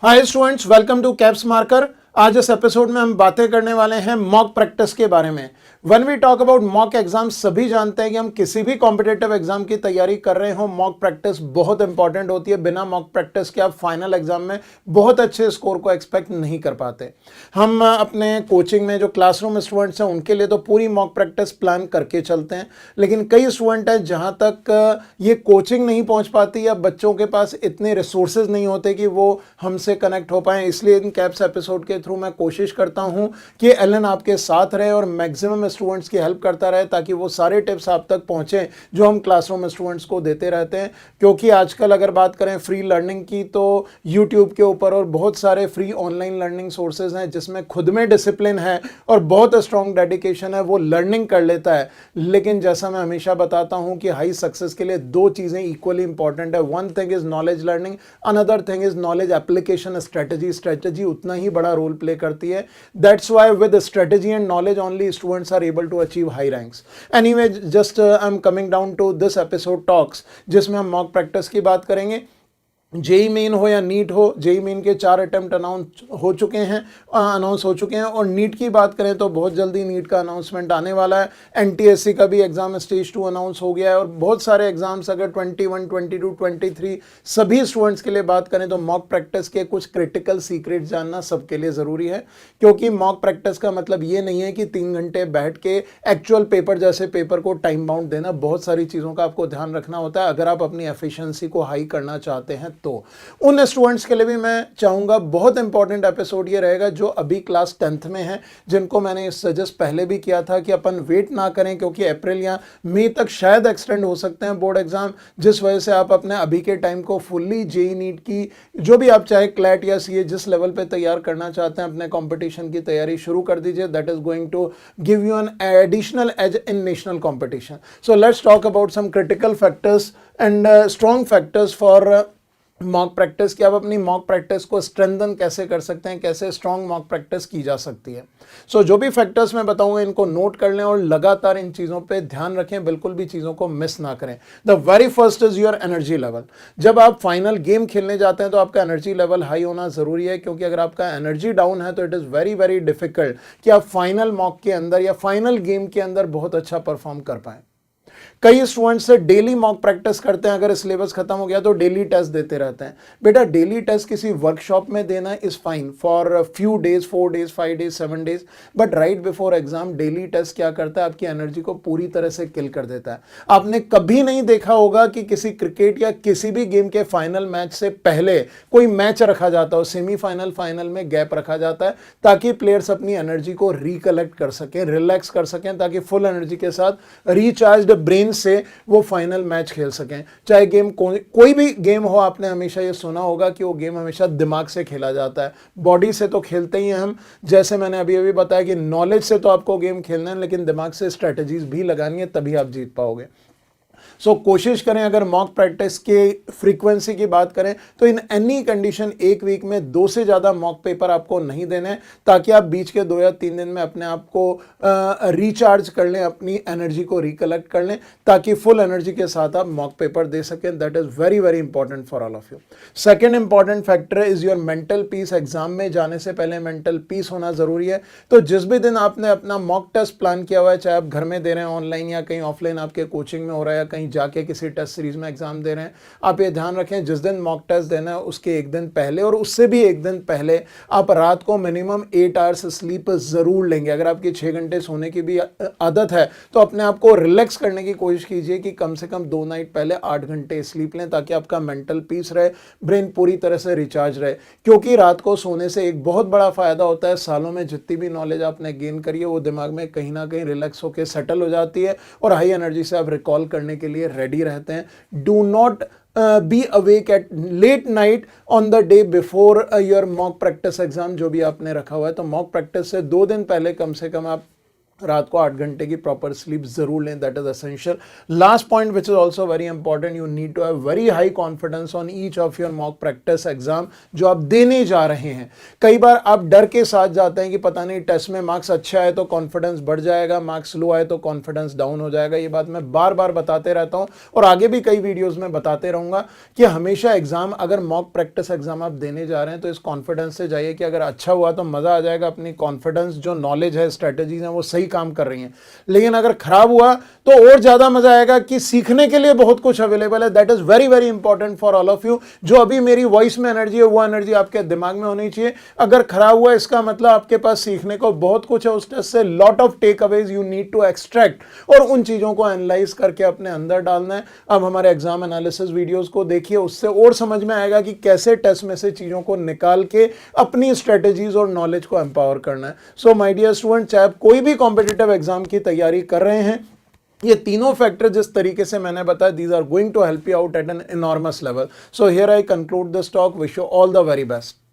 Hi students, welcome to Caps Marker. आज इस episode में हम बातें करने वाले हैं मॉक प्रैक्टिस के बारे में। When we talk about mock exam, सभी जानते हैं कि हम किसी भी कॉम्पिटिटिव एग्जाम की तैयारी कर रहे हो, मॉक प्रैक्टिस बहुत इंपॉर्टेंट होती है। बिना मॉक प्रैक्टिस के आप फाइनल एग्जाम में बहुत अच्छे स्कोर को एक्सपेक्ट नहीं कर पाते। हम अपने कोचिंग में जो क्लासरूम स्टूडेंट्स हैं उनके लिए तो पूरी मॉक प्रैक्टिस प्लान करके चलते हैं, लेकिन कई स्टूडेंट हैं जहां तक ये कोचिंग नहीं पहुंच पाती या बच्चों के पास इतने रिसोर्सेज नहीं होते कि वो हमसे कनेक्ट हो पाए। इसलिए इन कैप्स एपिसोड के थ्रू मैं कोशिश करता हूं कि एलन आपके साथ रहे और मैक्सिमम स्टूडेंट्स की हेल्प करता रहे, ताकि वो सारे टिप्स आप तक पहुंचे जो हम क्लासरूम स्टूडेंट्स को देते रहते हैं। क्योंकि आजकल अगर बात करें फ्री लर्निंग की, तो यूट्यूब के ऊपर और बहुत सारे फ्री ऑनलाइन लर्निंग सोर्सेज हैं जिसमें खुद में डिसिप्लिन है और बहुत स्ट्रॉन्ग डेडिकेशन है, वो लर्निंग कर लेता है। लेकिन जैसा मैं हमेशा बताता हूं कि हाई सक्सेस के लिए दो चीजें इक्वली इंपॉर्टेंट है। One thing is knowledge learning, another thing is knowledge application. Strategy उतना ही बड़ा रोल प्ले करती है। That's why with strategy and knowledge only students are able to achieve high ranks. Anyway, just I am coming down to this episode talks, जिसमें हम mock practice की बात करेंगे। जेई मेन हो या नीट हो, जेई मेन के 4 attempt announce हो चुके हैं और नीट की बात करें तो बहुत जल्दी नीट का अनाउंसमेंट आने वाला है। एनटीएससी का भी एग्जाम स्टेज 2 अनाउंस हो गया है और बहुत सारे एग्जाम्स अगर 21, 22, 23 सभी स्टूडेंट्स के लिए बात करें तो मॉक प्रैक्टिस के कुछ क्रिटिकल सीक्रेट जानना सबके लिए ज़रूरी है। क्योंकि मॉक प्रैक्टिस का मतलब ये नहीं है कि 3 घंटे बैठ के एक्चुअल पेपर जैसे पेपर को टाइम बाउंड देना। बहुत सारी चीज़ों का आपको ध्यान रखना होता है अगर आप अपनी एफिशिएंसी को हाई करना चाहते हैं। तो उन स्टूडेंट्स के लिए भी मैं चाहूंगा, बहुत इंपॉर्टेंट एपिसोड ये रहेगा जो अभी क्लास 10th में है, जिनको मैंने सजेस्ट पहले भी किया था कि अपन वेट ना करें, क्योंकि अप्रैल या मई तक शायद एक्सटेंड हो सकते हैं बोर्ड एग्जाम, जिस वजह से आप अपने अभी के टाइम को फुल्ली जेई नीट की जो भी आप चाहे क्लैट या सीए जिस लेवल पे तैयार करना चाहते हैं अपने कंपटीशन की तैयारी शुरू कर दीजिए। That is going to give you an additional edge in national competition. So let's talk about some critical factors and strong factors for mock practice, कि आप अपनी मॉक प्रैक्टिस को स्ट्रेंथन कैसे कर सकते हैं, कैसे स्ट्रॉन्ग मॉक प्रैक्टिस की जा सकती है। सो जो भी फैक्टर्स मैं बताऊंगा इनको नोट कर लें और लगातार इन चीज़ों पे ध्यान रखें, बिल्कुल भी चीज़ों को मिस ना करें। The very first is your energy level. जब आप फाइनल गेम खेलने जाते हैं तो आपका एनर्जी लेवल हाई होना ज़रूरी है, क्योंकि अगर आपका एनर्जी डाउन है तो it is very very difficult कि आप फाइनल मॉक के अंदर या फाइनल गेम के अंदर बहुत अच्छा परफॉर्म कर पाएं। कई स्टूडेंट्स से डेली मॉक प्रैक्टिस करते हैं, अगर सिलेबस खत्म हो गया तो डेली टेस्ट देते रहते हैं। बेटा, डेली टेस्ट किसी वर्कशॉप में देना is fine for few days, 4 days, 5 days, 7 days, but right before exam daily test क्या करता है, आपकी एनर्जी को पूरी तरह से किल कर देता है। आपने कभी नहीं देखा होगा कि किसी क्रिकेट या किसी भी गेम के फाइनल मैच से पहले कोई मैच रखा जाता हो, सेमीफाइनल फाइनल में गैप रखा जाता है ताकि प्लेयर्स अपनी एनर्जी को रिकलेक्ट कर सकें, रिलैक्स कर सकें, ताकि फुल एनर्जी के साथ रिचार्ज्ड ब्रेन से वो फाइनल मैच खेल सकें। चाहे गेम कोई भी गेम हो, आपने हमेशा ये सुना होगा कि वो गेम हमेशा दिमाग से खेला जाता है, बॉडी से तो खेलते ही हैं हम। जैसे मैंने अभी अभी बताया कि नॉलेज से तो आपको गेम खेलना है, लेकिन दिमाग से स्ट्रेटजीज भी लगानी है, तभी आप जीत पाओगे। सो कोशिश करें, अगर मॉक प्रैक्टिस के फ्रीक्वेंसी की बात करें तो इन एनी कंडीशन एक वीक में 2 से ज़्यादा मॉक पेपर आपको नहीं देने, ताकि आप बीच के 2 या 3 दिन में अपने आप को रिचार्ज कर लें, अपनी एनर्जी को रिकलेक्ट कर लें, ताकि फुल एनर्जी के साथ आप मॉक पेपर दे सकें। That is very very important for all of you. Second important factor is your mental peace. Exam में जाने से पहले मेंटल पीस होना ज़रूरी है। तो जिस भी दिन आपने अपना मॉक टेस्ट प्लान किया हुआ है, चाहे आप घर में दे रहे हैं ऑनलाइन या कहीं ऑफलाइन आपके कोचिंग में हो रहा है या कहीं जाके किसी टेस्ट सीरीज में एग्जाम दे रहे हैं, आप ये ध्यान रखें जिस दिन मॉक टेस्ट देना है उसके एक दिन पहले और उससे भी एक दिन पहले आप रात को मिनिमम 8 आवर्स स्लीप जरूर लेंगे। अगर आपकी 6 घंटे सोने की भी आदत है तो अपने आप को रिलैक्स करने की कोशिश कीजिए कि कम से कम 2 नाइट पहले 8 घंटे स्लीप लें, ताकि आपका मेंटल पीस रहे, ब्रेन पूरी तरह से रिचार्ज रहे। क्योंकि रात को सोने से एक बहुत बड़ा फायदा होता है, सालों में जितनी भी नॉलेज आपने गेन करी है वो दिमाग में कहीं ना कहीं रिलैक्स होकर सेटल हो जाती है और हाई एनर्जी से आप रिकॉल करने के लिए रेडी रहते हैं। Do not be awake at late night on the day before your mock practice exam, जो भी आपने रखा हुआ है। तो मॉक प्रैक्टिस से 2 दिन पहले कम से कम आप रात को 8 घंटे की प्रॉपर स्लीप जरूर लें, that is essential. Last point which is also very important, you need to have very high confidence on each of your mock practice exam जो आप देने जा रहे हैं। कई बार आप डर के साथ जाते हैं कि पता नहीं टेस्ट में मार्क्स अच्छा है तो कॉन्फिडेंस बढ़ जाएगा, मार्क्स लो आए तो कॉन्फिडेंस डाउन हो जाएगा। ये बात मैं बार बार बताते रहता हूं और आगे भी कई वीडियोज में बताते रहूंगा कि हमेशा एग्जाम, अगर मॉक प्रैक्टिस एग्जाम आप देने जा रहे हैं तो इस कॉन्फिडेंस से जाइए कि अगर अच्छा हुआ तो मजा आ जाएगा, अपनी कॉन्फिडेंस जो नॉलेज है, स्ट्रेटेजीज हैं, वो सही काम कर रही हैं। लेकिन अगर खराब हुआ तो और ज्यादा मजा आएगा कि सीखने के लिए बहुत कुछ अवेलेबल है। That is very very important for all of you. जो अभी मेरी वॉइस में एनर्जी है वो एनर्जी आपके दिमाग में होनी चाहिए। अगर खराब हुआ इसका मतलब आपके पास सीखने को बहुत कुछ है उस टेस्ट से, lot of takeaways you need to extract और उन चीजों को एनालाइज करके अपने अंदर डालना है। अब हमारे एग्जाम एनालिसिस वीडियोस को देखिए, उससे और समझ में आएगा कि कैसे टेस्ट में से चीजों को निकाल के अपनी स्ट्रेटेजीज और नॉलेज को एम्पावर करना है। सो माय डियर स्टूडेंट, चाहे आप कोई भी कॉम्पिटिटिव एग्जाम की तैयारी कर रहे हैं, ये तीनों फैक्टर जिस तरीके से मैंने बताया, these are going to help you out at an enormous level. So here I conclude this talk, wish you all the very best.